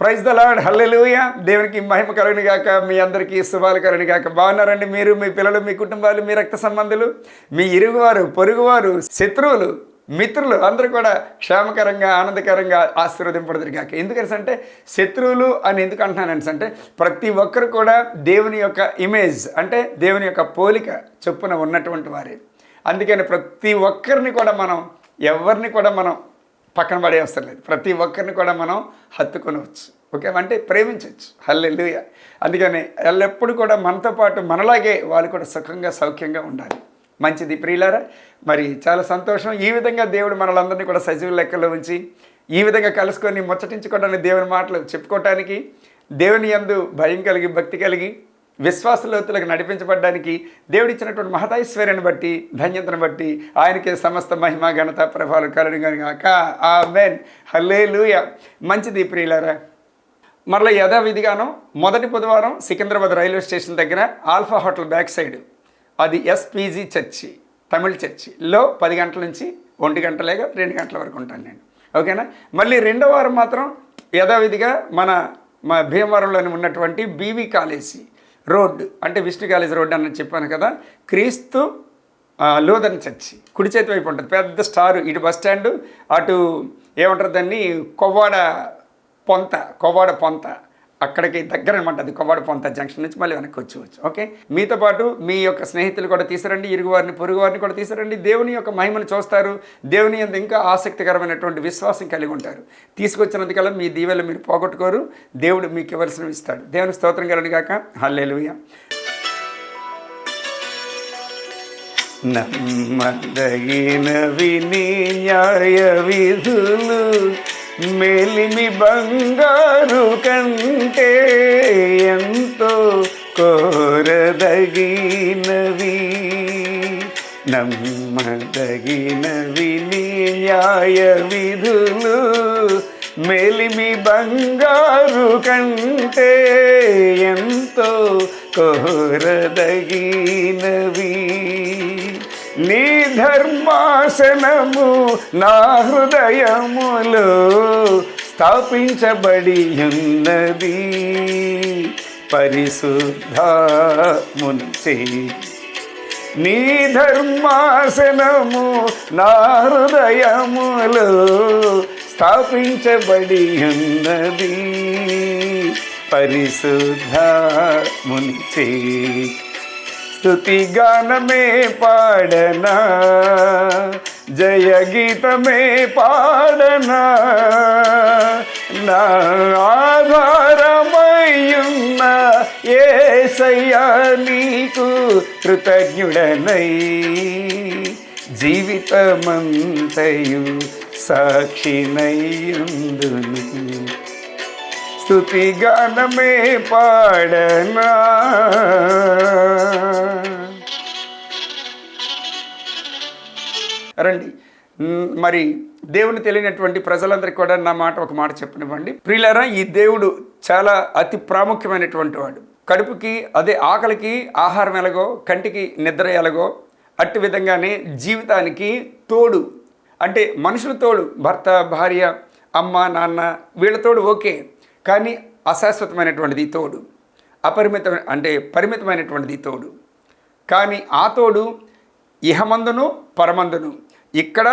Praise the lord, హల్లెలూయా. దేవునికి మహిమ కలుగును గాక. మీ అందరికీ శుభాలు కలుగును గాక. బాగున్నారండి మీరు, మీ పిల్లలు, మీ కుటుంబాలు, మీ రక్త సంబంధులు, మీ ఇరుగువారు, పొరుగువారు, శత్రువులు, మిత్రులు అందరూ కూడా క్షేమకరంగా, ఆనందకరంగా ఆశీర్వదింపడదురు గాక. ఎందుకని అంటే శత్రువులు అని ఎందుకు అంటున్నాను అంటే ప్రతి ఒక్కరు కూడా దేవుని యొక్క ఇమేజ్ అంటే దేవుని యొక్క పోలిక చొప్పున ఉన్నటువంటి వారే. అందుకని ప్రతి ఒక్కరిని కూడా మనం ఎవరిని కూడా మనం పక్కన పడే అవసరం లేదు. ప్రతి ఒక్కరిని కూడా మనం హత్తుకొనవచ్చు. ఓకే, అంటే ప్రేమించవచ్చు. హల్లెలూయా. అందుకని ఎల్లప్పుడూ కూడా మనతో పాటు మనలాగే వాళ్ళు కూడా సుఖంగా సౌఖ్యంగా ఉండాలి. మంచిది ప్రియులారా. మరి చాలా సంతోషం. ఈ విధంగా దేవుడు మనలందరినీ కూడా సజీవ లెక్కలో ఉంచి ఈ విధంగా కలుసుకొని ముచ్చటించుకోవడానికి, దేవుని మాటలు చెప్పుకోవటానికి, దేవుని యందు భయం కలిగి భక్తి కలిగి విశ్వాసలోతులకు నడిపించబడ్డానికి దేవుడిచ్చినటువంటి మహతైశ్వర్యాన్ని బట్టి, ధన్యతను బట్టి ఆయనకే సమస్త మహిమ ఘనత ప్రభావాలు కలుగును గాక. ఆమేన్. హల్లెలూయా. మంచిది ప్రియులారా. మరలా యథావిధిగాను మొదటి బుధవారం సికింద్రాబాద్ రైల్వే స్టేషన్ దగ్గర ఆల్ఫా హోటల్ బ్యాక్ సైడ్, అది ఎస్పీజీ చర్చి, తమిళ్ చర్చిలో 10 గంటల నుంచి 1 గంట లేక 2 గంటల వరకు ఉంటాను నేను. ఓకేనా. మళ్ళీ రెండో వారం మాత్రం యథావిధిగా మా భీమవరంలోని ఉన్నటువంటి బీవీ కాలేజీ రోడ్డు, అంటే విష్ణు కాలేజ్ రోడ్డు అని చెప్పాను కదా, క్రీస్తు లూథరన్ చర్చి కుడి చేతి వైపు ఉంటుంది. పెద్ద స్టారు, ఇటు బస్ స్టాండు, అటు ఏమంటారు దాన్ని, కొవ్వాడ పొంత, అక్కడికి దగ్గర అనమాట. అది కొవ్వాడ పొంత జంక్షన్ నుంచి మళ్ళీ వెనక్కి వచ్చేవచ్చు. ఓకే, మీతో పాటు మీ యొక్క స్నేహితులు కూడా తీసుకురండి, ఇరుగువారిని పొరుగువారిని కూడా తీసుకురండి. దేవుని యొక్క మహిమను చూస్తారు. దేవుని యందు ఇంకా ఆసక్తికరమైనటువంటి విశ్వాసం కలిగి ఉంటారు. తీసుకొచ్చినందుకల్లా మీ దీవెలు మీరు పోగొట్టుకోరు. దేవుడు మీకు ఇవ్వాల్సినవి ఇస్తాడు. దేవుని స్తోత్రం కలుగును గాక. హల్లెలూయా. నమ్మదగినవి నీ న్యాయ విధులు, మేలిమి బంగారు కంటే ఎంతో కోరదగినవి. నమ్మదగినవి నీ న్యాయ విధులు, మేలిమి బంగారు కంటే ఎంతో కోరదగినవి. నీ ధర్మాసనము నా హృదయములో స్థాపించబడి ఉన్నది. పరిశుద్ధమునుచే నీ ధర్మాసనము నా హృదయములో స్థాపించబడి ఉన్నది. పరిశుద్ధమునుచే స్తుతిగానమే పాడనా, జయ గీతమే పాడనా, నా ఆధారమయ్యున్న యేసయ్యా నీకు కృతజ్ఞుడనై జీవితమంతయు సాక్షినయ్యుందును. స్తుతిగానమే పాడనా. రండి, మరి దేవుని తెలియనటువంటి ప్రజలందరికీ కూడా నా మాట ఒక మాట చెప్పనివ్వండి. ప్రియులారా, ఈ దేవుడు చాలా అతి ప్రాముఖ్యమైనటువంటి వాడు. కడుపుకి, అదే ఆకలికి ఆహారం ఎలాగో, కంటికి నిద్ర ఎలాగో, అట్టి విధంగానే జీవితానికి తోడు, అంటే మనుషుల తోడు, భర్త, భార్య, అమ్మ, నాన్న, వీళ్ళ తోడు ఓకే, కానీ అశాశ్వతమైనటువంటిది తోడు, పరిమితమైనటువంటిది తోడు. కానీ ఆ తోడు ఇహమందును పరమందును, ఇక్కడ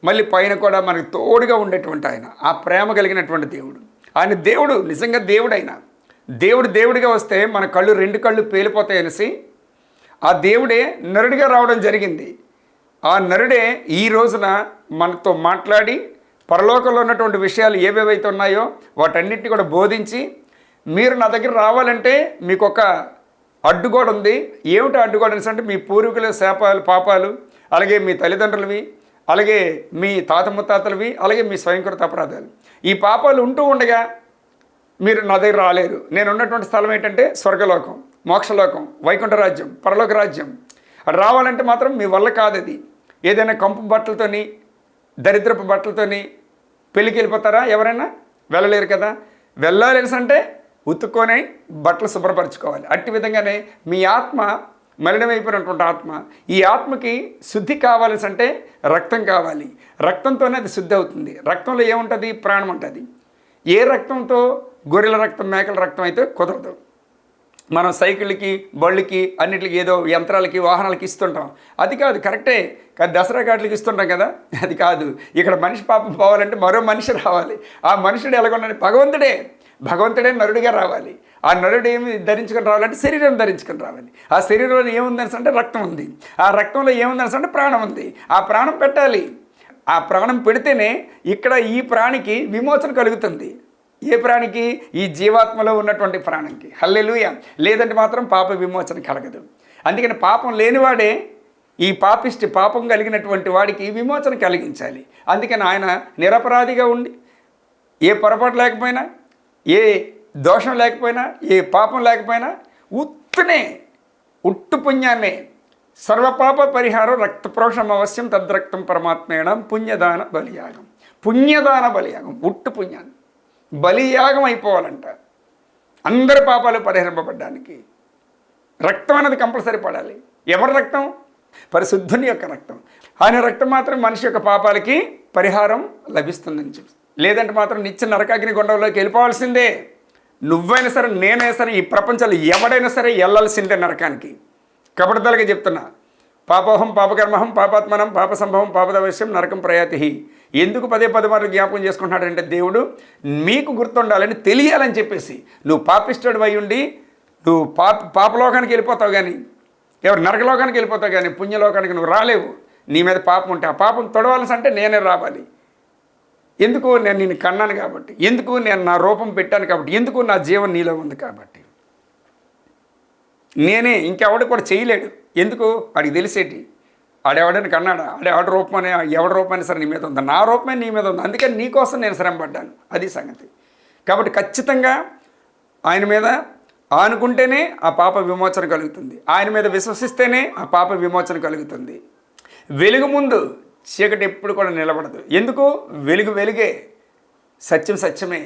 మళ్ళీ పైన కూడా మనకు తోడుగా ఉండేటువంటి ఆయన, ఆ ప్రేమ కలిగినటువంటి దేవుడు. ఆయన దేవుడు, నిజంగా దేవుడైన దేవుడిగా వస్తే మన కళ్ళు 2 కళ్ళు పేలిపోతాయి అనేసి ఆ దేవుడే నరుడిగా రావడం జరిగింది. ఆ నరుడే ఈ రోజున మనతో మాట్లాడి పరలోకంలో ఉన్నటువంటి విషయాలు ఏవేవైతే ఉన్నాయో వాటన్నిటిని కూడా బోధించి, మీరు నా దగ్గర రావాలంటే మీకు ఒక అడ్డుగోడ ఉంది. ఏమిటి అడ్డుగోడ అంటే మీ పూర్వీకుల శాపాలు, పాపాలు, అలాగే మీ తల్లిదండ్రులవి, అలాగే మీ తాత ముత్తాతలవి, అలాగే మీ స్వయంకృత అపరాధాలు. ఈ పాపాలు ఉంటూ ఉండగా మీరు నా దగ్గర రాలేరు. నేను ఉన్నటువంటి స్థలం ఏంటంటే స్వర్గలోకం, మోక్షలోకం, వైకుంఠ రాజ్యం, పరలోక రాజ్యం. అది రావాలంటే మాత్రం మీ వల్ల కాదు. అది ఏదైనా కంపు బట్టలతోని, దరిద్రపు బట్టలతోని పెళ్ళికి వెళ్ళిపోతారా? ఎవరైనా వెళ్ళలేరు కదా. వెళ్ళాలి అంటే ఉతుక్కొని బట్టలు శుభ్రపరచుకోవాలి. అట్టి విధంగానే మీ ఆత్మ మలినమైపోయినటువంటి ఆత్మ, ఈ ఆత్మకి శుద్ధి కావాల్సి అంటే రక్తం కావాలి. రక్తంతోనే అది శుద్ధి అవుతుంది. రక్తంలో ఏముంటుంది? ప్రాణం ఉంటుంది. ఏ రక్తంతో? గొర్రెల రక్తం, మేకల రక్తం అయితే కుదరదు. మనం సైకిళ్ళకి, బళ్ళకి, అన్నిటికి ఏదో యంత్రాలకి, వాహనాలకి ఇస్తుంటాం. అది కాదు, కరెక్టే. కానీ దసరా కాట్లకి ఇస్తుంటాం కదా, అది కాదు. ఇక్కడ మనిషి పాపం పోవాలంటే మరో మనిషి రావాలి. ఆ మనుషుడు ఎలాగొండాలి? భగవంతుడే నరుడిగా రావాలి. ఆ నరుడు ఏమి ధరించుకొని రావాలంటే శరీరం ధరించుకొని రావాలి. ఆ శరీరంలో ఏముందని అంటే రక్తం ఉంది. ఆ రక్తంలో ఏముందని అంటే ప్రాణం ఉంది. ఆ ప్రాణం పెట్టాలి. ఆ ప్రాణం పెడితేనే ఇక్కడ ఈ ప్రాణికి విమోచన కలుగుతుంది. ఏ ప్రాణికి? ఈ జీవాత్మలో ఉన్నటువంటి ప్రాణికి. హల్లెలూయా. లేదంటే మాత్రం పాప విమోచన కలగదు. అందుకని పాపం లేనివాడే ఈ పాపం కలిగినటువంటి వాడికి విమోచన కలిగించాలి. అందుకని ఆయన నిరపరాధిగా ఉండి, ఏ పొరపాటు లేకపోయినా, ఏ దోషం లేకపోయినా, ఏ పాపం లేకపోయినా, ఉట్టు పుణ్యాన్నే సర్వపాప పరిహారం రక్తప్రోషం అవశ్యం తద్రక్తం పరమాత్మేణం పుణ్యదాన బలియాగం. ఉట్టు పుణ్యాన్ని బలియాగం అయిపోవాలంట. అందరి పాపాలు పరిహరింపబడ్డానికి రక్తం అనేది కంపల్సరీ పడాలి. ఎవరి రక్తం? పరిశుద్ధుని యొక్క రక్తం. ఆయన రక్తం మాత్రం మనిషి యొక్క పాపాలకి పరిహారం లభిస్తుందని చెప్పి. లేదంటే మాత్రం నిత్య నరకాగ్ని గుండంలోకి వెళ్ళిపోవాల్సిందే. నువ్వైనా సరే, నేనైనా సరే, ఈ ప్రపంచంలో ఎవడైనా సరే వెళ్ళాల్సిందే నరకానికి. కపటతలుగా చెప్తున్నా. పాపోహం పాపకర్మహం పాపాత్మనం పాప సంభవం పాపదవశ్యం నరకం ప్రయాతి. ఎందుకు పదే మార్లు జ్ఞాపకం చేసుకుంటున్నాడంటే దేవుడు మీకు గుర్తుండాలని, తెలియాలని చెప్పేసి. నువ్వు పాపిష్టుడు అయి ఉండి నువ్వు పాపలోకానికి వెళ్ళిపోతావు, కానీ ఎవరు నరకలోకానికి వెళ్ళిపోతావు, కానీ పుణ్యలోకానికి నువ్వు రాలేవు. నీ మీద పాపం ఉంటే ఆ పాపం తొడవాల్సి అంటే నేనే రావాలి. ఎందుకు? నేను నిన్ను కన్నాను కాబట్టి. ఎందుకు? నేను నా రూపం పెట్టాను కాబట్టి. ఎందుకు? నా జీవం నీలో ఉంది కాబట్టి. నేనే, ఇంకెవడు కూడా చేయలేడు. ఎందుకు? వాడికి తెలిసేటి. ఆడెవడని కన్నాడా? ఆడెవడ రూపమనే, ఎవడ రూపమైనా సరే నీ మీద ఉంది. నా రూపమే నీ మీద ఉంది. అందుకని నీ కోసం నేను శ్రమపడ్డాను. అది సంగతి. కాబట్టి ఖచ్చితంగా ఆయన మీద ఆనుకుంటేనే ఆ పాప విమోచన కలుగుతుంది. ఆయన మీద విశ్వసిస్తేనే ఆ పాప విమోచన కలుగుతుంది. వెలుగు ముందు చీకటి ఎప్పుడు కూడా నిలబడదు. ఎందుకు? వెలుగే, సత్యం సత్యమే,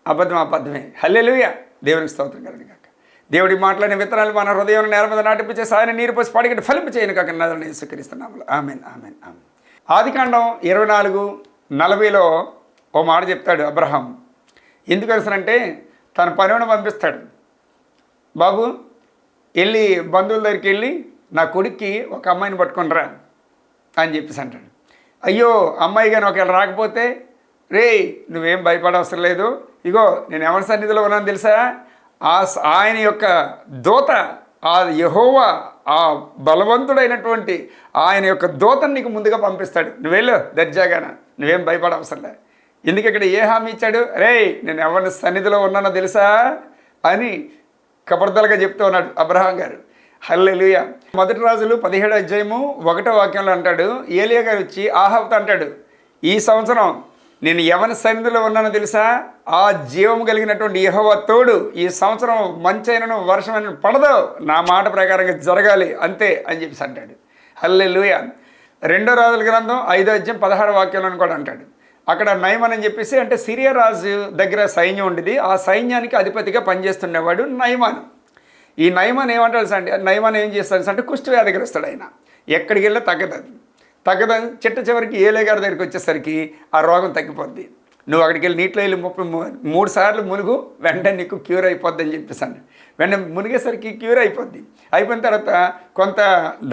అబద్ధం అబద్ధమే. హల్లెలూయా. దేవునికి స్తోత్రం కలుగును గాక. దేవుడి మాట్లాడిన విత్తనాలు మన హృదయం నేల మీద నాటిపించేసి ఆయన నీరు పోసి పడిగట్టి ఫలింపు చేయను కాక నదులను యేసుక్రీస్తునామములో. ఆమేన్. ఆదికాండం 24:40 ఓ మాట చెప్తాడు అబ్రహాం. ఎందుకు అసలంటే తన పనిని పంపిస్తాడు. బాబు వెళ్ళి బంధువుల దగ్గరికి వెళ్ళి నా కొడుక్కి ఒక అమ్మాయిని పట్టుకొని రా అని చెప్పేసి అంటాడు. అయ్యో, అమ్మాయి కానీ ఒకవేళ రాకపోతే, రే నువ్వేం భయపడవసరం లేదు, ఇగో నేను ఎవరి సన్నిధిలో ఉన్నాను తెలుసా? ఆయన యొక్క దూత, ఆ యెహోవా, ఆ బలవంతుడైనటువంటి ఆయన యొక్క దూతను నీకు ముందుగా పంపిస్తాడు. నువ్వెళ్ళు దర్జాగాన, నువ్వేం భయపడవసరంలే. ఎందుకు? ఇక్కడ ఏ హామీ ఇచ్చాడు? రే నేను ఎవరి సన్నిధిలో ఉన్నానో తెలుసా అని కబర్దలుగా చెప్తూ ఉన్నాడు అబ్రహాం గారు. హల్లెలూయా. 1 రాజులు 17:1 అంటాడు, ఏలియా గారు వచ్చి ఆహాబుతో అంటాడు, ఈ సంవత్సరం నేను ఎవరి సన్నిధిలో ఉన్నానో తెలుసా? ఆ జీవం కలిగినటువంటి యెహోవా తోడు. ఈ సంవత్సరం మంచైనను వర్షమైనను పడదు, నా మాట ప్రకారంగా జరగాలి అంతే అని చెప్పేసి అంటాడు. హల్లెలూయా. 2 రాజుల గ్రంథం 5:16 కూడా అంటాడు. అక్కడ నయమన్ అని చెప్పేసి, అంటే సిరియా రాజు దగ్గర సైన్యం ఉండేది. ఆ సైన్యానికి అధిపతిగా పనిచేస్తుండేవాడు నయమాను. ఈ నయమాన్ ఏమంటాడు అంటే, నయమాన్ ఏం చేస్తాడు అంటే కుష్టి వ్యాధిగ్రస్తుడు. ఆయన ఎక్కడికి వెళ్ళి తగ్గదని చివరికి ఏలే గారి దగ్గరికి వచ్చేసరికి ఆ రోగం తగ్గిపోద్ది. నువ్వు అక్కడికి వెళ్ళి నీటిలో వెళ్ళి 33 సార్లు మునుగు, వెంటనే నీకు క్యూర్ అయిపోద్ది అని చెప్పేసాను. వెంటనే మునిగేసరికి క్యూర్ అయిపోద్ది. అయిపోయిన తర్వాత కొంత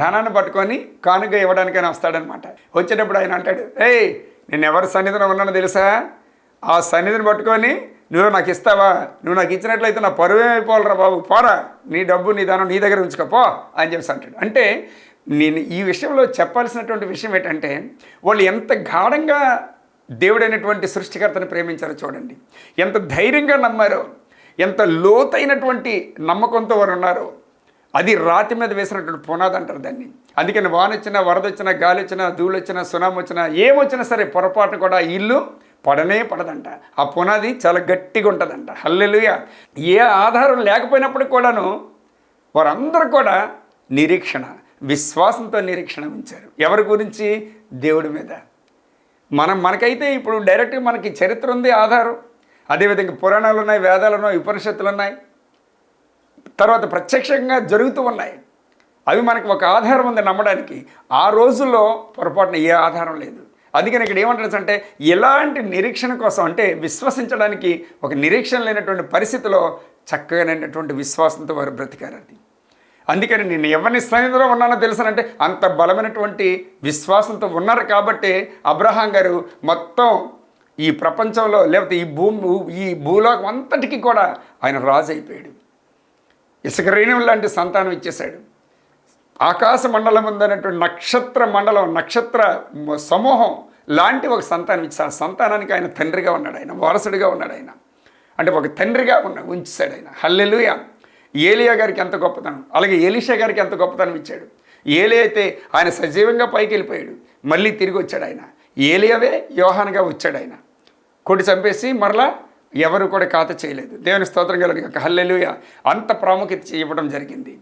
ధనాన్ని పట్టుకొని కానుక ఇవ్వడానికైనా వస్తాడనమాట. వచ్చేటప్పుడు ఆయన అంటాడు, ఏయ్ నేను ఎవరి సన్నిధిలో ఉన్నానో తెలుసా? ఆ సన్నిధిని పట్టుకొని నువ్వు నాకు ఇస్తావా? నువ్వు నాకు ఇచ్చినట్లయితే నా పరువే అయిపోవాలరా బాబు, పోరా, నీ డబ్బు నీ ధనం నీ దగ్గర ఉంచుకోపో అని చెప్పేసి అంటాడు. అంటే నేను ఈ విషయంలో చెప్పాల్సినటువంటి విషయం ఏంటంటే, వాళ్ళు ఎంత గాఢంగా దేవుడైనటువంటి సృష్టికర్తను ప్రేమించారో చూడండి. ఎంత ధైర్యంగా నమ్మారో, ఎంత లోతైనటువంటి నమ్మకంతో వారు ఉన్నారో. అది రాతి మీద వేసినటువంటి పునాది అంటారు దాన్ని. అందుకని వాన వచ్చినా, వరద వచ్చినా, గాలి వచ్చినా, ధూళి వచ్చినా, సునామీ వచ్చినా, ఏమొచ్చినా సరే పొరపాటు కూడా ఇల్లు పడనే పడదంట. ఆ పునాది చాలా గట్టిగా ఉంటుందంట. హల్లెలూయా. ఏ ఆధారం లేకపోయినప్పటికి కూడాను వారందరూ కూడా విశ్వాసంతో నిరీక్షణ ఉంచారు. ఎవరి గురించి? దేవుడి మీద. మనకైతే ఇప్పుడు డైరెక్ట్గా మనకి చరిత్ర ఉంది, ఆధారం. అదేవిధంగా పురాణాలు ఉన్నాయి, వేదాలు ఉన్నాయి, ఉపనిషత్తులు ఉన్నాయి, తర్వాత ప్రత్యక్షంగా జరుగుతూ ఉన్నాయి. అవి మనకు ఒక ఆధారం ఉంది నమ్మడానికి. ఆ రోజుల్లో పొరపాటున ఏ ఆధారం లేదు. అందుకని ఇక్కడ ఏమంటాడు అంటే ఎలాంటి నిరీక్షణ కోసం అంటే విశ్వసించడానికి ఒక నిరీక్షణ లేనటువంటి పరిస్థితిలో చక్కగానైనటువంటి విశ్వాసంతో వారు బ్రతికారు. అది అందుకని నేను ఎవరిని సన్నిధిలో ఉన్నానో తెలుసానంటే అంత బలమైనటువంటి విశ్వాసంతో ఉన్నారు కాబట్టి అబ్రహాం గారు మొత్తం ఈ ప్రపంచంలో లేకపోతే ఈ భూలోకం అంతటికీ కూడా ఆయన రాజు అయిపోయాడు. ఇసుక రేణువు లాంటి సంతానం ఇచ్చేశాడు. ఆకాశ మండలం ఉందనేటువంటి నక్షత్ర సమూహం లాంటి ఒక సంతానం ఇచ్చి ఆ సంతానానికి ఆయన తండ్రిగా ఉన్నాడు, ఆయన వారసుడిగా ఉన్నాడు. ఆయన అంటే ఒక తండ్రిగా ఉంచాడు ఆయన. హల్లెలూయా. ఏలియా గారికి ఎంత గొప్పతనం, అలాగే ఎలీషా గారికి ఎంత గొప్పతనం ఇచ్చాడు. ఏలియా అయితే ఆయన సజీవంగా పైకి వెళ్ళిపోయాడు, మళ్ళీ తిరిగి వచ్చాడు. ఆయన ఏలియావే యోహానుగా వచ్చాడు. ఆయన కొట్టి చంపేసి మరలా ఎవరు కూడా ఖాతా చేయలేదు. దేవుని స్తోత్రం కలుగుగాక. హల్లెలూయా. అంత ప్రాముఖ్యత ఇవ్వడం జరిగింది.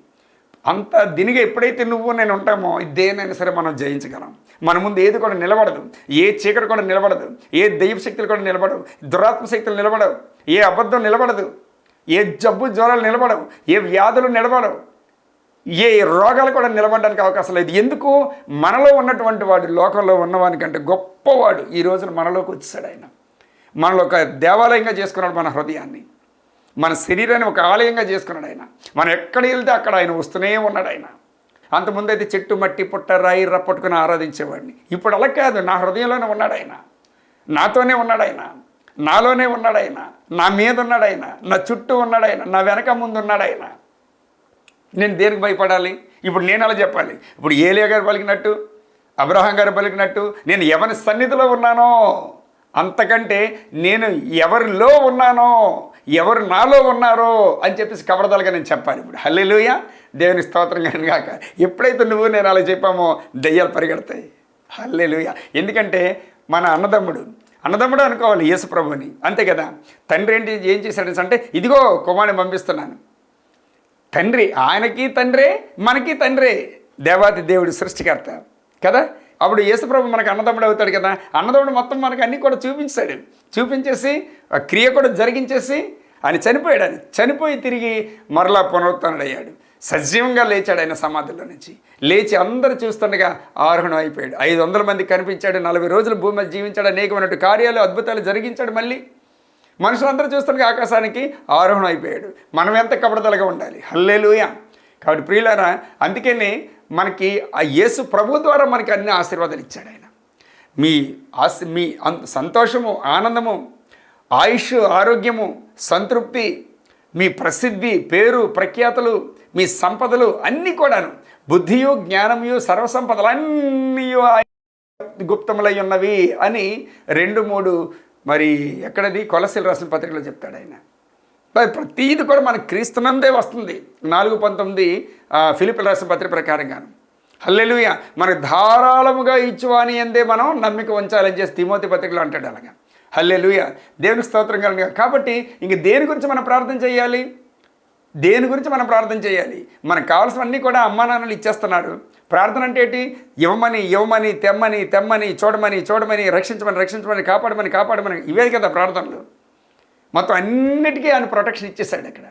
అంత దినిగా ఎప్పుడైతే నువ్వు నేను ఉంటామో దేనైనా సరే మనం జయించగలం. మన ముందు ఏది కూడా నిలబడదు, ఏ చీకటి కూడా నిలబడదు, ఏ దైవ శక్తులు కూడా నిలబడవు, దురాత్మ శక్తులు నిలబడవు, ఏ అబద్ధం నిలబడదు, ఏ జబ్బు జ్వరాలు నిలబడవు, ఏ వ్యాధులు నిలబడవు, ఏ రోగాలు కూడా నిలబడడానికి అవకాశం లేదు. ఎందుకు? మనలో ఉన్నటువంటి వాడు లోకంలో ఉన్నవానికంటే గొప్పవాడు ఈ రోజున మనలోకి వచ్చేసాడు. ఆయన మనలో ఒక దేవాలయంగా చేసుకున్నాడు మన హృదయాన్ని, మన శరీరాన్ని ఒక ఆలయంగా చేసుకున్నాడు. ఆయన మనం ఎక్కడ వెళ్తే అక్కడ ఆయన వస్తూనే ఉన్నాడు. ఆయన అంతకుముందు అయితే చెట్టు మట్టి పుట్ట రాయి రప్పట్టుకుని ఆరాధించేవాడిని. ఇప్పుడు అలా కాదు, నా హృదయంలోనే ఉన్నాడు. ఆయన నాతోనే ఉన్నాడు. ఆయన నాలోనే ఉన్నాడు. ఆయన నా మీద ఉన్నాడు. ఆయన నా చుట్టూ ఉన్నాడు. ఆయన నా వెనక ముందు ఉన్నాడు. ఆయన నేను దేనికి భయపడాలి? ఇప్పుడు నేను అలా చెప్పాలి. ఇప్పుడు ఏలియా గారు పలికినట్టు, అబ్రహాం గారు పలికినట్టు నేను ఎవరి సన్నిధిలో ఉన్నానో అంతకంటే నేను ఎవరిలో ఉన్నానో, ఎవరు నాలో ఉన్నారో అని చెప్పేసి కబరదలుగా నేను చెప్పాలి. ఇప్పుడు హల్లెలూయా. దేవుని స్తోత్రం కాక. ఎప్పుడైతే నువ్వు నేను అలా చెప్పామో దెయ్యాలు పరిగెడతాయి. హల్లెలూయా. ఎందుకంటే మన అన్నదమ్ముడు అనుకోవాలి యేసు ప్రభుని, అంతే కదా. తండ్రి ఏం చేశాడు అంటే ఇదిగో కుమారుని పంపిస్తున్నాను. తండ్రి ఆయనకి తండ్రే, మనకి తండ్రే, దేవాతి దేవుడు సృష్టికర్త కదా. అప్పుడు యేసుప్రభు మనకు అన్నదమ్ముడు అవుతాడు కదా. అన్నదమ్ముడు మొత్తం మనకు అన్నీ కూడా చూపించేసి ఆ క్రియ కూడా జరిగించేసి ఆయన చనిపోయాడు. ఆయన చనిపోయి తిరిగి మరలా పునరుత్థానుడయ్యాడు, సజీవంగా లేచాడు. ఆయన సమాధిలో నుంచి లేచి అందరూ చూస్తుండగా ఆరోహణం అయిపోయాడు. 500 మంది కనిపించాడు. 40 రోజులు భూమి మీద జీవించాడు. అనేకమైనటువంటి కార్యాలు అద్భుతాలు జరిగించాడు. మళ్ళీ మనుషులందరూ చూస్తుండగా ఆకాశానికి ఆరోహణం అయిపోయాడు. మనం ఎంత కపడతలుగా ఉండాలి. హల్లెలూయా. కాబట్టి ప్రియులారా, అందుకనే మనకి ఆ యేసు ప్రభు ద్వారా మనకి అన్ని ఆశీర్వాదాలు ఇచ్చాడు. ఆయన మీ సంతోషము, ఆనందము, ఆయుష్, ఆరోగ్యము, సంతృప్తి, మీ ప్రసిద్ధి, పేరు, ప్రఖ్యాతులు, మీ సంపదలు అన్నీ కూడాను, బుద్ధియు, జ్ఞానము, సర్వసంపదలు అన్నీ గుప్తములై ఉన్నవి అని 2-3 మరి ఎక్కడది కొలసీలు రాసిన పత్రికలో చెప్తాడు. ఆయన ప్రతీది కూడా మనకు క్రీస్తునందే వస్తుంది. 4:19 ఫిలిప్పీయులకు రాసిన పత్రిక ప్రకారంగాను. హల్లెలూయా. మనకు ధారాళముగా ఇచ్చువాని అందే మనం నమ్మిక ఉంచాలని చేసి తిమోతి పత్రికలో అంటాడు. అలాగా హల్లెలూయా. దేవుని స్తోత్రం కలుగుగా. కాబట్టి ఇంక దేని గురించి మనం ప్రార్థన చేయాలి? మనకు కావాల్సినవన్నీ కూడా అమ్మా నాన్నలు ఇచ్చేస్తున్నారు. ప్రార్థన అంటే ఏంటి? ఇవ్వమని, తెమ్మని, చూడమని, రక్షించమని, కాపాడమని, ఇవే కదా ప్రార్థనలు. మొత్తం అన్నిటికీ ఆయన ప్రొటెక్షన్ ఇచ్చేశాడు. అక్కడ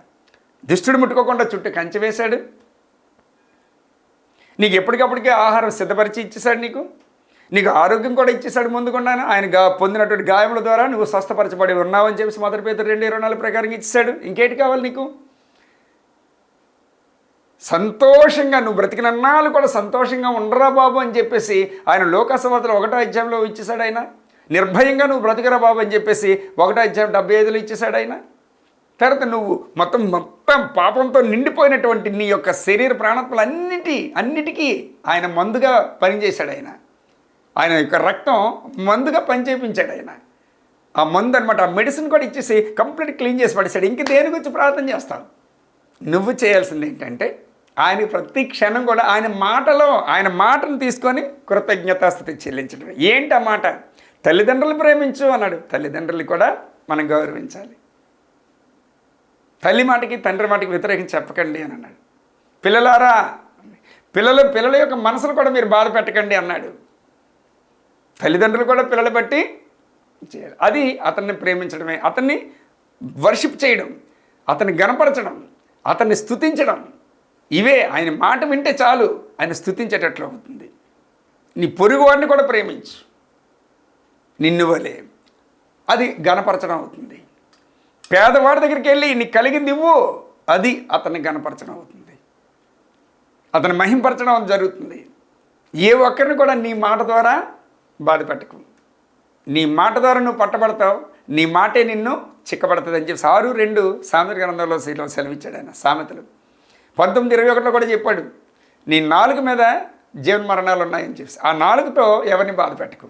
దుష్టుడు ముట్టుకోకుండా చుట్టూ కంచె వేశాడు. నీకు ఎప్పటికప్పటికే ఆహారం సిద్ధపరిచి ఇచ్చేశాడు. నీకు ఆరోగ్యం కూడా ఇచ్చేశాడు. ముందుకున్నాను ఆయన పొందినటువంటి గాయముల ద్వారా నువ్వు స్వస్థపరచబడి ఉన్నావని చెప్పేసి 1 పేతురు 2:24 ప్రకారంగా ఇచ్చేశాడు. ఇంకేటి కావాలి నీకు? సంతోషంగా నువ్వు బ్రతికినన్నాళ్ళు కూడా సంతోషంగా ఉండరా బాబు అని చెప్పేసి ఆయన లోకసువార్తలో 1వ అధ్యాయంలో ఇచ్చేశాడు. ఆయన నిర్భయంగా నువ్వు బ్రతికరా బాబు అని చెప్పేసి 1వ అధ్యాయం 75లో ఇచ్చేశాడు. ఆయన తర్వాత నువ్వు మొత్తం పాపంతో నిండిపోయినటువంటి నీ యొక్క శరీర ప్రాణాత్మలు అన్నిటికీ ఆయన మందుగా పనిచేశాడు. ఆయన యొక్క రక్తం మందుగా పనిచేయించాడు. ఆయన ఆ మందు అనమాట, ఆ మెడిసిన్ కూడా ఇచ్చేసి కంప్లీట్ క్లీన్ చేసి పడేశాడు. ఇంక దేని గురించి ప్రార్థన చేస్తావు? నువ్వు చేయాల్సింది ఏంటంటే ఆయన ప్రతి క్షణం కూడా ఆయన మాటను తీసుకొని కృతజ్ఞతాస్తుతి చెల్లించడం. ఏంటి ఆ మాట? తల్లిదండ్రులు ప్రేమించు అన్నాడు. తల్లిదండ్రులు కూడా మనం గౌరవించాలి. తల్లి మాటకి తండ్రి మాటకి వ్యతిరేకం చెప్పకండి అని అన్నాడు. పిల్లలారా, పిల్లల యొక్క మనసులు కూడా మీరు బాధ పెట్టకండి అన్నాడు. తల్లిదండ్రులు కూడా పిల్లలు బట్టి చేయాలి. అది అతన్ని ప్రేమించడమే, అతన్ని వర్షిప్ చేయడం, అతన్ని గణపరచడం, అతన్ని స్తుతించడం. ఇవే ఆయన మాట వింటే చాలు ఆయన స్తుతించేటట్లు అవుతుంది. నీ పొరుగు వాడిని కూడా ప్రేమించు. నిన్ను వలే, అది గణపరచడం అవుతుంది. పేదవాడి దగ్గరికి వెళ్ళి నీకు కలిగింది ఇవ్వు, అది అతన్ని గణపరచడం అవుతుంది, అతన్ని మహింపరచడం జరుగుతుంది. ఏ ఒక్కరిని కూడా నీ మాట ద్వారా బాధ పెట్టకు. నీ మాట ద్వారా నువ్వు పట్టబడతావు, నీ మాటే నిన్ను చిక్కబడుతుంది అని చెప్పి 6:2 సామెతల గ్రంథంలో సెలవిచ్చాడు ఆయన. సామెతలు 19:21 కూడా చెప్పాడు, నీ నాలుక మీద జీవన మరణాలు ఉన్నాయని చెప్పి. ఆ నాలుగుతో ఎవరిని బాధ పెట్టకు,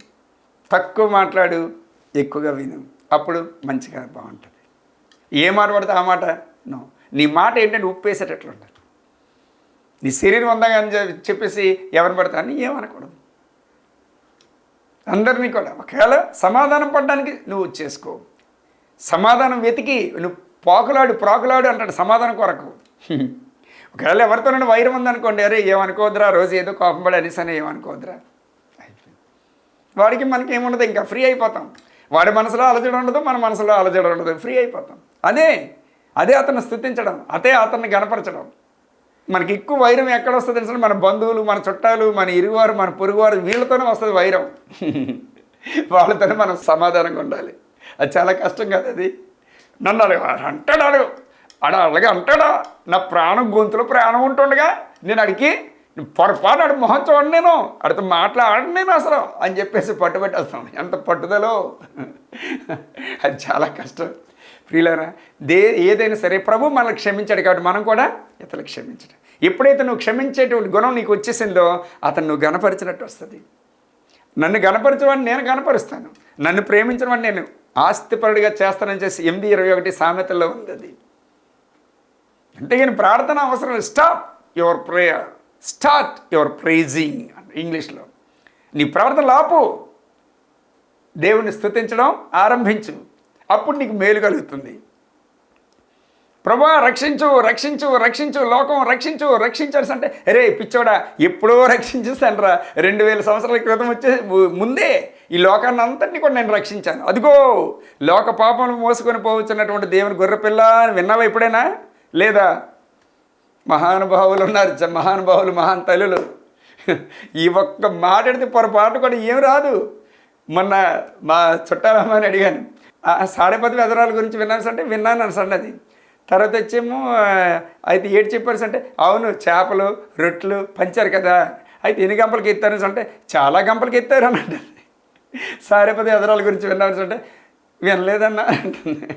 తక్కువ మాట్లాడు, ఎక్కువగా విను, అప్పుడు మంచిగా బాగుంటుంది. ఏ మాట పడితే ఆ మాట నో. నీ మాట ఏంటంటే ఉప్పేసేటట్లు ఉండాలి. నీ శరీరం ఉందని అని చెప్పేసి ఎవరిని పడతా అని ఏమనకూడదు. అందరినీ కూడా ఒకవేళ సమాధానం పడడానికి నువ్వు చేసుకో, సమాధానం వెతికి నువ్వు ప్రాకులాడు అంటాడు సమాధానం కొరకు. ఒకవేళ ఎవరితోనైనా వైరం ఉందనుకోండి, అరే ఏమనుకోవద్దురా, రోజు ఏదో కోపం పడి అనేసని ఏమనుకోవద్దురా, అయిపోయింది. వాడికి మనకి ఏముండదు, ఇంకా ఫ్రీ అయిపోతాం. వాడి మనసులో అలజడి ఉండదు, మన మనసులో అలజడి ఉండదు, ఫ్రీ అయిపోతాం. అదే అతన్ని స్తుతించడం, అదే అతన్ని గణపరచడం. మనకి ఎక్కువ వైరం ఎక్కడ వస్తుంది తెలుసు? మన బంధువులు, మన చుట్టాలు, మన ఇరుగువారు, మన పొరుగువారు, వీళ్ళతోనే వస్తుంది వైరం. వాళ్ళతోనే మనం సమాధానంగా ఉండాలి. అది చాలా కష్టం కాదు. అది నన్ను అంటాడు అలాగే అంటాడా, నా ప్రాణం గొంతులో ప్రాణం ఉంటుండగా నేను అడిగి పొరపాటు అడు మొహం చూడండి, నేను అడితో మాట్లాడను నేను అసలు అని చెప్పేసి పట్టుబట్టేస్తాను. ఎంత పట్టుదలో, అది చాలా కష్టం. ప్రియులారా, ఏదైనా సరే ప్రభు మనల్ని క్షమించాడు కాబట్టి మనం కూడా ఇతరులకు క్షమించడం. ఎప్పుడైతే నువ్వు క్షమించేటువంటి గుణం నీకు వచ్చేసిందో అతను నువ్వు గణపరిచినట్టు వస్తుంది. నన్ను గణపరిచేవాడిని నేను గణపరుస్తాను, నన్ను ప్రేమించిన వాడిని నేను ఆస్తిపరుడిగా చేస్తానని చేసి 8:21 సామెతల్లో ఉంది. అది అంటే నేను ప్రార్థన అవసరం. Stop your prayer, start your praising ఇంగ్లీష్లో. నీ ప్రార్థన ఆపు, దేవుని స్తుతించడం ఆరంభించు, అప్పుడు నీకు మేలు కలుగుతుంది. ప్రభా రక్షించు రక్షించు రక్షించు, లోకం రక్షించు రక్షించాల్సి అంటే రే పిచ్చోడా, ఎప్పుడో రక్షించేస్తాను రా, 2000 సంవత్సరాల క్రితం ముందే ఈ లోకాన్ని అంతటినీ కూడా నేను రక్షించాను. అదిగో లోక పాపములు మోసుకొని పోవచ్చున్నటువంటి దేవుని గొర్రెపిల్ల అని విన్నావా ఎప్పుడైనా? లేదా? మహానుభావులు ఉన్నారు, మహానుభావులు, మహాన్ తల్లులు. ఈ ఒక్క మాట్లాడితే పొరపాటు కూడా ఏం రాదు. మొన్న మా చుట్టాలమ్మని అడిగాను, 10.5 వెదరాల గురించి విన్నాను అంటే విన్నాను అనసండి. అది తర్వాత వచ్చేమో అయితే ఏడు చెప్పారు అంటే అవును చేపలు రొట్టెలు పంచారు కదా, అయితే ఎన్ని గంపలకి ఎత్తారు అంటే చాలా గంపలకి ఎత్తారు అన్నట్టు. 10.5 వెదరాల గురించి విన్నాను అంటే వినలేదన్నా అంటుంది.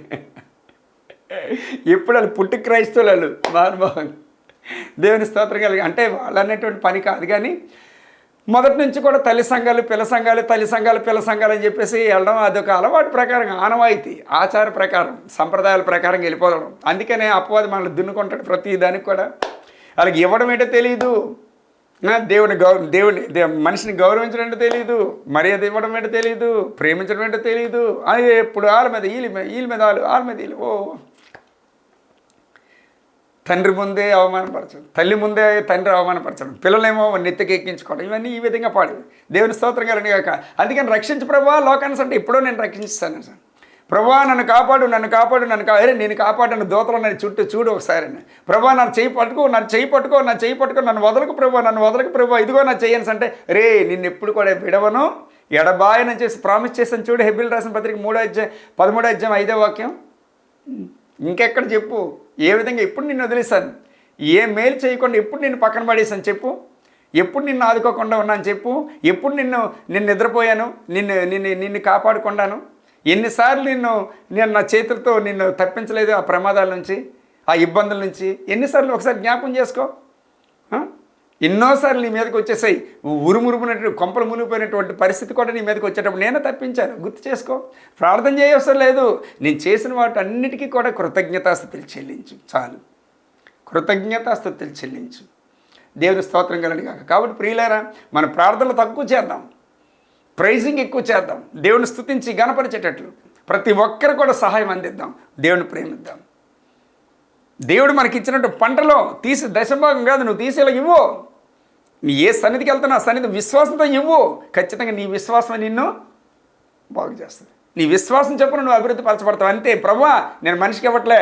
ఎప్పుడు వాళ్ళు పుట్టి క్రైస్తవులు, వాళ్ళు మహానుభావులు, దేవుని స్తోత్రం కలిగి. అంటే వాళ్ళు అనేటువంటి పని కాదు, కానీ మొదటి నుంచి కూడా తల్లి సంఘాలు పిల్ల సంఘాలు, తల్లి సంఘాలు పిల్ల సంఘాలు అని చెప్పేసి వెళ్ళడం అదొక అలవాటు ప్రకారం, ఆనవాయితీ, ఆచార ప్రకారం, సంప్రదాయాల ప్రకారం వెళ్ళిపోవడం. అందుకనే అపవాది మనల్ని దున్నుకుంటాడు ప్రతి దానికి కూడా. వాళ్ళకి ఇవ్వడం ఏంటో తెలియదు, మనిషిని గౌరవించడం ఏంటో తెలియదు, మర్యాద ఇవ్వడం ఏంటో తెలియదు, ప్రేమించడం ఏంటో తెలియదు. అది ఎప్పుడు వాళ్ళ మీద వీళ్ళ మీద వాళ్ళ మీద వీళ్ళు. ఓ తండ్రి ముందే అవమానపరచడం, తల్లి ముందే తండ్రి అవమానపరచడం, పిల్లలేమో నెత్తికి ఎక్కించుకోవడం, ఇవన్నీ ఈ విధంగా పాడు. దేవుని స్తోత్రం గారని కాక. అందుకని రక్షించు ప్రభువా లోకాన్ని అంటే ఎప్పుడో నేను రక్షిస్తాను సార్. ప్రభువా నన్ను కాపాడు, నన్ను కాపాడు, అరే నేను కాపాడను, దోతలు నన్ను చుట్టూ చూడు ఒకసారి. ప్రభువా నన్ను చేయి పట్టుకో, నన్ను వదలకు ప్రభువా, నన్ను వదలకు ప్రభువా, ఇదిగో నా చేయను అంటే రే నిన్ను ఎప్పుడు కూడా విడవను ఎడబాయనని చేసి ప్రామిస్ చేశాను. చూడు హెబ్రీయులకు రాసిన పత్రిక 13వ అధ్యాయం 5వ వాక్యం. ఇంకెక్కడ చెప్పు, ఏ విధంగా ఎప్పుడు నిన్ను వదిలేశాను, ఏ మేలు చేయకుండా ఎప్పుడు నిన్ను పక్కన పడేసాను చెప్పు, ఎప్పుడు నిన్ను ఆదుకోకుండా ఉన్నాను చెప్పు, ఎప్పుడు నిన్ను నిద్రపోయాను, నిన్ను కాపాడుకున్నాను, ఎన్నిసార్లు నేను నా చేతులతో నిన్ను తప్పించలేదు ఆ ప్రమాదాల నుంచి, ఆ ఇబ్బందుల నుంచి. ఎన్నిసార్లు ఒకసారి జ్ఞాపకం చేసుకో. ఎన్నోసార్లు నీ మీదకి వచ్చేసాయి, ఉరుమురుమునట్టు కొంపలు మునిగిపోయినటువంటి పరిస్థితి కూడా నీ మీదకి వచ్చేటప్పుడు నేనే తప్పించాను, గుర్తు చేసుకో. ప్రార్థన చేయవసరం లేదు, నేను చేసిన వాటి అన్నిటికీ కూడా కృతజ్ఞతాస్తుతులు చెల్లించు చాలు. కృతజ్ఞతాస్తుతులు చెల్లించు. దేవుని స్తోత్రం కలండి కాక. కాబట్టి ప్రియులారా, మన ప్రార్థనలు తక్కువ చేద్దాం, ప్రైజింగ్ ఎక్కువ చేద్దాం, దేవుని స్తుతించి గణపరిచేటట్లు ప్రతి ఒక్కరు కూడా సహాయం అందిద్దాం, దేవుని ప్రేమిద్దాం. దేవుడు మనకి ఇచ్చినట్టు పంటలో తీసి దశభాగం కాదు, నువ్వు తీసేలా ఇవ్వు. నీ ఏ సన్నిధికి వెళ్తున్నా ఆ సన్నిధి విశ్వాసంతో ఇవ్వు. ఖచ్చితంగా నీ విశ్వాసం నిన్ను బాగు చేస్తుంది. నీ విశ్వాసం చెప్పున నువ్వు అభివృద్ధి పరచబడతావు. అంతే. ప్రభువా నేను మనిషికి ఇవ్వట్లే,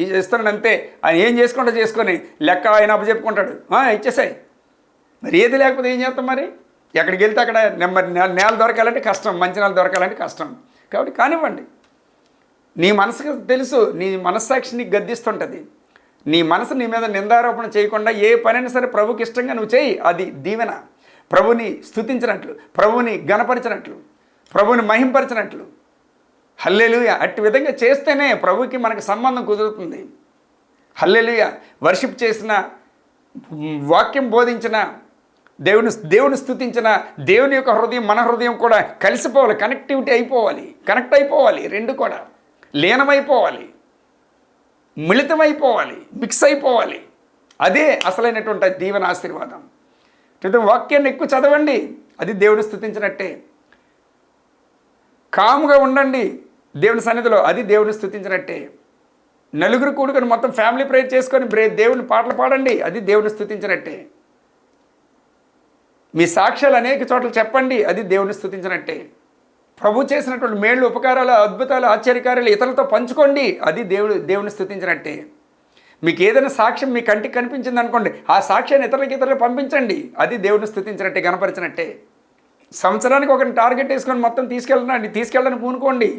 ఇది ఇస్తున్నాను అంతే, ఆయన ఏం చేసుకుంటా చేసుకొని లెక్క ఆయన అప్పచెప్పుకుంటాడు, ఇచ్చేసాయి. మరి ఏది లేకపోతే ఏం చేస్తాం? మరి ఎక్కడికి వెళ్తే అక్కడ నెమ్మది నేల దొరకాలంటే కష్టం, మంచి నేల దొరకాలంటే కష్టం. కాబట్టి కానివ్వండి. నీ మనసుకు తెలుసు, నీ మనస్సాక్షి నీకు గద్దిస్తుంటుంది. నీ మనసు నీ మీద నిందారోపణ చేయకుండా ఏ పనైనా సరే ప్రభుకి ఇష్టంగా నువ్వు చేయి, అది దీవెన. ప్రభుని స్తుతించినట్లు, ప్రభుని గణపరిచినట్లు, ప్రభుని మహింపరిచినట్లు. హల్లెలూయా. అట్టి విధంగా చేస్తేనే ప్రభుకి మనకు సంబంధం కుదురుతుంది. హల్లెలూయా. వర్షిప్ చేసిన, వాక్యం బోధించిన, దేవుని స్తుతించిన, దేవుని యొక్క హృదయం మన హృదయం కూడా కలిసిపోవాలి, కనెక్ట్ అయిపోవాలి. రెండు కూడా లీనమైపోవాలి, మిళితమైపోవాలి, మిక్స్ అయిపోవాలి. అదే అసలైనటువంటి దీవెన, ఆశీర్వాదం. వాక్యాన్ని ఎక్కువ చదవండి, అది దేవుని స్తుతించినట్టే. కాముగా ఉండండి దేవుని సన్నిధిలో, అది దేవుని స్తుతించినట్టే. నలుగురు కూడుకొని మొత్తం ఫ్యామిలీ ప్రేయర్ చేసుకొని దేవుని పాటలు పాడండి, అది దేవుని స్తుతించినట్టే. మీ సాక్ష్యాలు అనేక చోట్ల చెప్పండి, అది దేవుని స్తుతించినట్టే. ప్రభు చేసినటువంటి మేళ్ళు, ఉపకారాలు, అద్భుతాలు, ఆశ్చర్యకార్యాలు ఇతరులతో పంచుకోండి, అది దేవుని స్తుతించినట్టే. మీకు ఏదైనా సాక్ష్యం మీ కంటికి కనిపించింది అనుకోండి, ఆ సాక్ష్యాన్ని ఇతరులకు పంపించండి, అది దేవుని స్తుతించినట్టే, గణపరిచినట్టే. సంవత్సరానికి ఒక టార్గెట్ వేసుకొని మొత్తం తీసుకెళ్ళడానికి పూనుకోండి.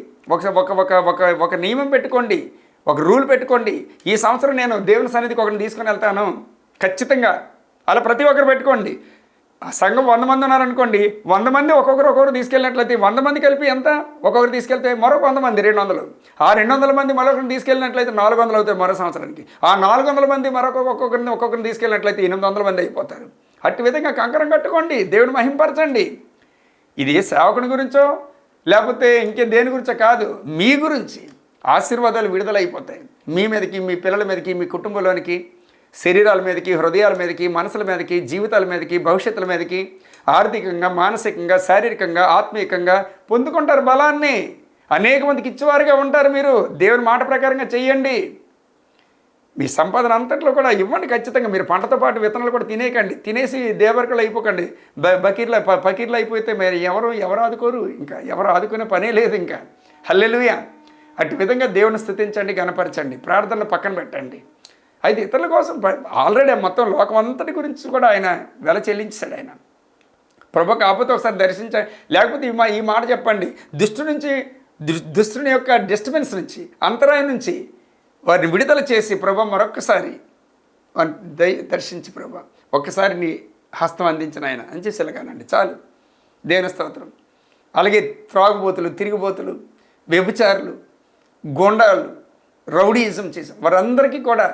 ఒక నియమం పెట్టుకోండి, ఒక రూల్ పెట్టుకోండి. ఈ సంవత్సరం నేను దేవుని సన్నిధికి ఒకరిని తీసుకొని వెళ్తాను ఖచ్చితంగా. అలా ప్రతి ఒక్కరు పెట్టుకోండి. ఆ సంఘం 100 మంది ఉన్నారనుకోండి, 100 మంది ఒక్కొక్కరు తీసుకెళ్ళినట్లయితే 100 మంది కలిపి ఎంత? ఒక్కొక్కరు తీసుకెళ్తే మరొక 100 మంది 200. ఆ 200 మంది మరొకరిని తీసుకెళ్ళినట్లయితే 400 అవుతాయి మరో సంవత్సరానికి. ఆ 400 మంది ఒక్కొక్కరిని తీసుకెళ్ళినట్లయితే 800 మంది అయిపోతారు. అట్టి విధంగా కంకరం కట్టుకోండి, దేవుని మహింపరచండి. ఇది సేవకుని గురించో లేకపోతే ఇంకేం దేని గురించో కాదు, మీ గురించి ఆశీర్వాదాలు విడుదలైపోతాయి. మీ మీదకి, మీ పిల్లల మీదకి, మీ కుటుంబంలోనికి, శరీరాల మీదకి, హృదయాల మీదకి, మనసుల మీదకి, జీవితాల మీదకి, భవిష్యత్తుల మీదకి, ఆర్థికంగా, మానసికంగా, శారీరకంగా, ఆత్మీయంగా పొందుకుంటారు బలాన్ని. అనేక మందికి ఇచ్చేవారుగా ఉంటారు. మీరు దేవుని మాట ప్రకారంగా చెయ్యండి. మీ సంపాదన అంతట్లో కూడా ఇవ్వండి ఖచ్చితంగా. మీరు పంటతో పాటు విత్తనాలు కూడా తినేసి దేవరకలు అయిపోకండి, పకీర్లు అయిపోతే మరి ఎవరు ఆదుకోరు, ఇంకా ఎవరు ఆదుకునే పనే లేదు ఇంకా. హల్లెలూయా. అటు విధంగా దేవుని స్తుతించండి, గణపరచండి, ప్రార్థనలు పక్కన పెట్టండి. అయితే ఇతరుల కోసం ఆల్రెడీ మొత్తం లోకం అంతటి గురించి కూడా ఆయన వెల చెల్లించాడు. ఆయన ప్రభు కాకపోతే ఒకసారి దర్శించండి, లేకపోతే ఈ మాట చెప్పండి. దుష్టుని యొక్క డిస్టర్బెన్స్ నుంచి, అంతరాయం నుంచి వారిని విడుదల చేసి ప్రభు మరొక్కసారి దర్శించి ప్రభు ఒక్కసారి నీ హస్తం అందించిన ఆయన అని చేసేలాగానండి. చాలు. దేవుని స్తోత్రం. అలాగే త్రాగుబోతులు, తిరిగిబోతులు, వ్యభిచారులు, గోండాలు, రౌడీయిజం చేసి వారందరికీ కూడా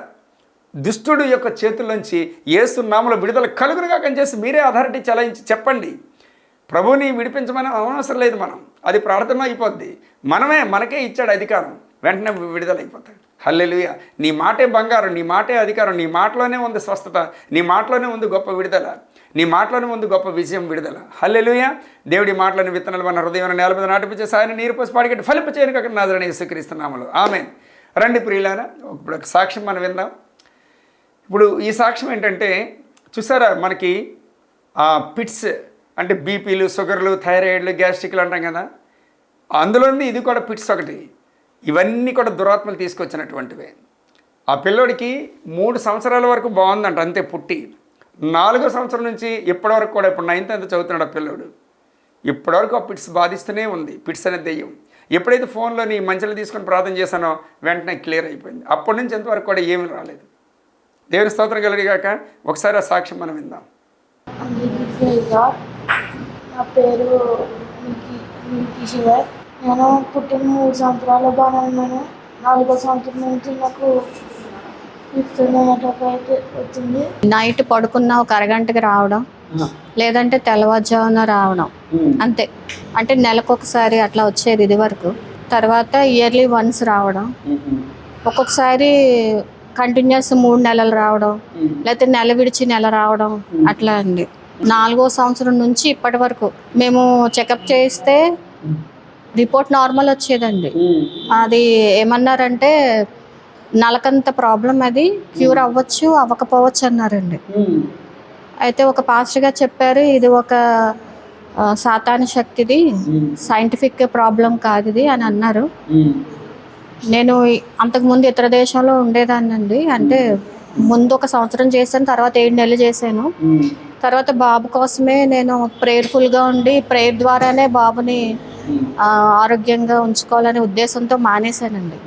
దుష్టుడు యొక్క చేతుల్లోంచి యేసు నామములో విడుదల కలుగునుగా చేసి మీరే అథారిటీ చలాయించి చెప్పండి. ప్రభువుని విడిపించమని అవసరం లేదు, మనం అది ప్రార్థన అయిపోద్ది. మనకే ఇచ్చాడు అధికారం, వెంటనే విడుదలైపోతాడు. హల్లెలూయా. నీ మాటే బంగారం, నీ మాటే అధికారం, నీ మాటలోనే ఉంది స్వస్థత, నీ మాటలోనే ఉంది గొప్ప విడుదల, నీ మాటలోనే ఉంది గొప్ప విజయం, విడుదల. హల్లెలూయా. దేవుడి మాటలోని విత్తనాలు మన హృదయం నేల మీద నాటిపించే సాయన నీరు పోసి పాడికట్టి ఫలింప చేయను కాక నాజరేయుడైన యేసుక్రీస్తు నామములో ఆమేన్. రండి ప్రియులారా, ఇప్పుడు ఒక సాక్ష్యం మనం విందాం. ఇప్పుడు ఈ సాక్ష్యం ఏంటంటే, చూసారా మనకి పిట్స్ అంటే బీపీలు, షుగర్లు, థైరాయిడ్లు, గ్యాస్ట్రిక్లు అంటాం కదా, అందులోని ఇది కూడా పిట్స్ ఒకటి. ఇవన్నీ కూడా దురాత్మలు తీసుకొచ్చినటువంటివే. ఆ పిల్లోడికి 3 సంవత్సరాల వరకు బాగుందంట, అంతే పుట్టి. 4వ సంవత్సరం నుంచి ఇప్పటివరకు కూడా, ఇప్పుడు 9th చదువుతున్నాడు ఆ పిల్లోడు, ఇప్పటివరకు ఆ పిట్స్ బాధిస్తూనే ఉంది. పిట్స్ అనే దెయ్యం. ఎప్పుడైతే ఫోన్లోని మంచిలు తీసుకొని ప్రార్థన చేశానో వెంటనే క్లియర్ అయిపోయింది. అప్పటి నుంచి ఎంతవరకు కూడా ఏమీ రాలేదు. దేవుని స్తోత్రం కలిగాక ఒకసారి ఆ సాక్ష్యం మనం విందాం. నా పేరు మిల్కీ శివర్. నేను పుట్టిన 3 సంవత్సరాల బాగానే ఉన్నాను. 4వ సంవత్సరం నుంచి నాకు అయితే వచ్చింది. నైట్ పడుకున్న ఒక అరగంటకి రావడం, లేదంటే తెల్లవారుజామున రావడం, అంతే. అంటే నెలకొకసారి అట్లా వచ్చేది ఇది వరకు. తర్వాత ఇయర్లీ వన్స్ రావడం, ఒక్కొక్కసారి కంటిన్యూస్ 3 నెలలు రావడం, లేకపోతే నెల విడిచి నెల రావడం, అట్లా అండి. 4వ సంవత్సరం నుంచి ఇప్పటి వరకు మేము చెకప్ చేయిస్తే రిపోర్ట్ నార్మల్ వచ్చేదండి. అది ఏమన్నారంటే నలకంత ప్రాబ్లం, అది క్యూర్ అవ్వచ్చు అవ్వకపోవచ్చు అన్నారండి. అయితే ఒక పాస్టర్ గారు చెప్పారు, ఇది ఒక సాతాను శక్తిది, సైంటిఫిక్ ప్రాబ్లం కాదు ఇది అని అన్నారు. నేను అంతకుముందు ఇతర దేశంలో ఉండేదాన్నండి. అంటే ముందు 1 సంవత్సరం చేశాను, తర్వాత 7 నెలలు చేశాను, తర్వాత బాబు కోసమే నేను ప్రేయర్ఫుల్గా ఉండి ప్రేయర్ ద్వారానే బాబుని ఆరోగ్యంగా ఉంచుకోవాలనే ఉద్దేశంతో మానేశానండి.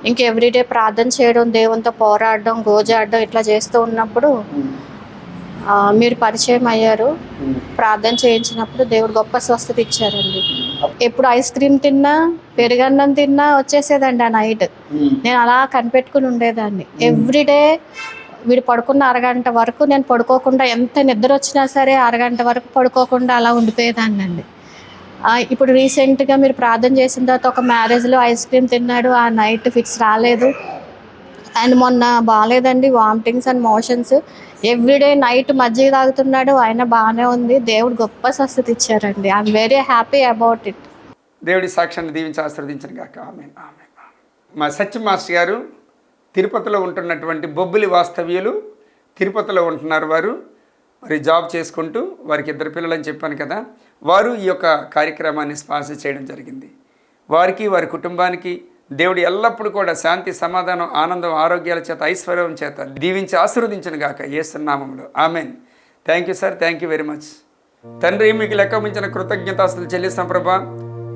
ఇంక ఎవ్రీడే ప్రార్థన చేయడం, దేవునితో పోరాడడం, గోజాడడం ఇట్లా చేస్తూ ఉన్నప్పుడు మీరు పరిచయం అయ్యారు. ప్రార్థన చేయించినప్పుడు దేవుడు గొప్ప స్వస్థత ఇచ్చారండి. ఎప్పుడు ఐస్ క్రీమ్ తిన్నా, పెరుగన్నం తిన్నా వచ్చేసేదండి ఆ నైట్. నేను అలా కనిపెట్టుకుని ఉండేదాన్ని. ఎవ్రీడే వీడు పడుకున్న అరగంట వరకు నేను పడుకోకుండా, ఎంత నిద్ర వచ్చినా సరే అరగంట వరకు పడుకోకుండా అలా ఉండిపోయేదాన్ని అండి. ఇప్పుడు రీసెంట్గా మీరు ప్రార్థన చేసిన తర్వాత ఒక మ్యారేజ్లో ఐస్ క్రీమ్ తిన్నాడు, ఆ నైట్ ఫిక్స్ రాలేదు. అండ్ మొన్న బాగాలేదండి, vomitings and motions. Everyday night మజ్జిగ తాగుతున్నాడు, ఆయన బాగానే ఉంది. దేవుడు గొప్ప స్వస్థత ఇచ్చారండి. I'm very happy about it. దేవుడి సాక్ష్యాన్ని దీవించి ఆశీర్వదించిన గాక. ఆమేన్, ఆమేన్. మా సత్యం మాస్టర్ గారు తిరుపతిలో ఉంటున్నటువంటి బొబ్బిలి వాస్తవ్యులు, తిరుపతిలో ఉంటున్నారు వారు. మరి జాబ్ చేసుకుంటూ వారికి 2 పిల్లలని చెప్పాను కదా, వారు ఈ యొక్క కార్యక్రమాన్ని స్పాన్సర్ చేయడం జరిగింది. వారికి, వారి కుటుంబానికి దేవుడు ఎల్లప్పుడూ కూడా శాంతి, సమాధానం, ఆనందం, ఆరోగ్యాల చేత, ఐశ్వర్యం చేత దీవించి ఆశీర్వదించను గాక యేసు నామములో. ఆమేన్. Thank you sir, thank you very much. తండ్రి, మీకు లెక్క మించిన కృతజ్ఞతాస్తులు చెల్లిస్తాం ప్రభా.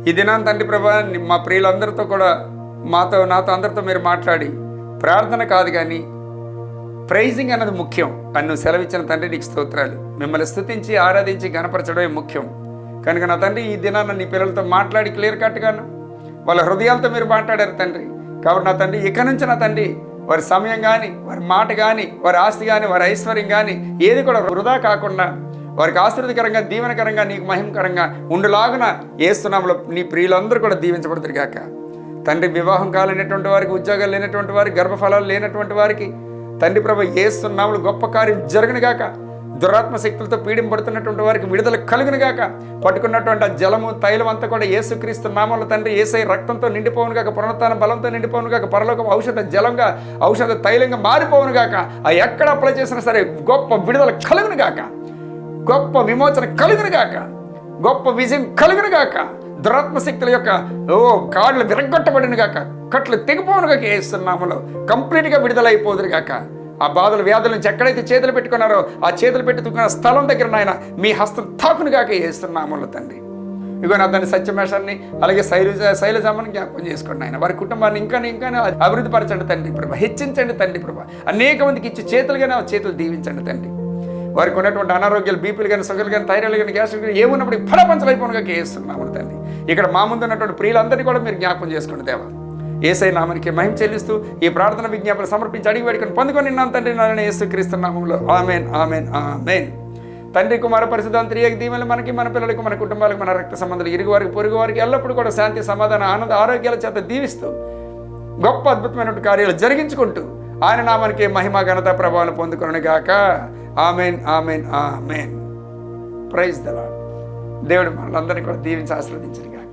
ఈ దినాన్ని తండ్రి ప్రభా, మా ప్రియులందరితో కూడా నాతో అందరితో మీరు మాట్లాడి, ప్రార్థన కాదు కానీ ప్రైజింగ్ అన్నది ముఖ్యం అని నువ్వు సెలవిచ్చిన తండ్రి, నీకు స్తోత్రాలు. మిమ్మల్ని స్తుతించి ఆరాధించి గణపరచడమే ముఖ్యం కనుక నా తండ్రి, ఈ దినాన్ని నీ పిల్లలతో మాట్లాడి క్లియర్ కట్గాను వాళ్ళ హృదయాలతో మీరు మాట్లాడారు తండ్రి. కాబట్టి నా తండ్రి, ఇక నుంచి నా తండ్రి వారి సమయం కానీ, వారి మాట కానీ, వారి ఆస్తి కానీ, వారి ఐశ్వర్యం కానీ ఏది కూడా వృధా కాకుండా వారికి ఆశీర్వదకరంగా, దీవెనకరంగా, నీకు మహిమకరంగా ఉండులాగున యేసునామములో నీ ప్రియులందరూ కూడా దీవించబడుతురు గాక. తండ్రి, వివాహం కాలేనటువంటి వారికి, ఉద్యోగాలు లేనటువంటి వారికి, గర్భఫలాలు లేనటువంటి వారికి తండ్రి ప్రభు యేసునామములో గొప్ప కార్యం జరుగును గాక. దురాత్మ శక్తులతో పీడింపడుతున్నటువంటి వారికి విడుదల కలుగును గాక. పట్టుకున్నటువంటి ఆ జలము, తైలం అంతా కూడా యేసుక్రీస్తు నామములో తండ్రి యేసయ్య రక్తంతో నిండిపోవును గాక. పునరుత్థాన బలంతో నిండిపోవును గాక. పరలోకం ఔషధ జలంగా, ఔషధ తైలంగా మారిపోవును గాక. ఆ ఎక్కడ అప్లై చేసినా సరే గొప్ప విడుదల కలుగును గాక. గొప్ప విమోచన కలుగును గాక. గొప్ప విజయం కలుగును గాక. దురాత్మ శక్తుల యొక్క కాళ్ళు విరగొట్టబడిన గాక. కట్లు తెగిపోవును గాక. యేసునామములో కంప్లీట్గా విడుదలైపోదురు గాక. ఆ బాధలు, వ్యాధుల నుంచి ఎక్కడైతే చేతులు పెట్టుకున్నారో ఆ చేతులు పెట్టుకున్న స్థలం దగ్గర నాయన మీ హస్తం తాకును గాక యేసునామములో తండ్రి. ఇగో నా తండ్రి సత్యమేషాన్ని, అలాగే శైలజామని జ్ఞాపకం చేసుకోండి ఆయన. వారి కుటుంబాన్ని ఇంకా అభివృద్ధి పరచండి తండ్రి ప్రభా. హెచ్చించండి తండ్రి ప్రభా. అనేక మందికి ఇచ్చి చేతులుగానే ఆ చేతులు దీవించండి తండ్రి. వారికి ఉన్నటువంటి అనారోగ్యాలు, బీపీలు కానీ, షుగర్లు కానీ, థైరాయిడ్ కానీ, గ్యాస్ కానీ ఏమున్నప్పుడు ఫలపంచలైపోనుగా యేసునామములో తండ్రి. ఇక్కడ మా ముందు ఉన్నటువంటి ప్రియులందరినీ కూడా మీరు జ్ఞాపకం చేసుకోండి దేవా. యేసయ్య నామానికి మహిమ చెల్లిస్తూ ఈ ప్రార్థన విజ్ఞాపన సమర్పించి అడిగి వేడుకొని పొందుకొని నిన్నాను తండ్రి, నాయన యేసుక్రీస్తు నామములో. ఆమేన్, ఆమేన్, ఆమేన్. తండ్రి, కుమార పరిశుద్ధాంతర్యాగ దీవెనలు మనకి, మన పిల్లలకు, మన కుటుంబాలకు, మన రక్త సంబంధాలు, ఇరుగు వారికి, పొరుగు వారికి ఎల్లప్పుడూ కూడా శాంతి, సమాధానం, ఆనంద, ఆరోగ్యాల చేత దీవిస్తూ గొప్ప అద్భుతమైనటువంటి కార్యాలు జరిగించుకుంటూ ఆయన నామానికి మహిమ, ఘనత, ప్రభావాలు పొందుకొనును గాక. ఆమేన్, ఆమేన్, ఆమేన్. Praise the lord. దేవుడు మనందరినీ కూడా దీవించి ఆశీర్వదించును గాక.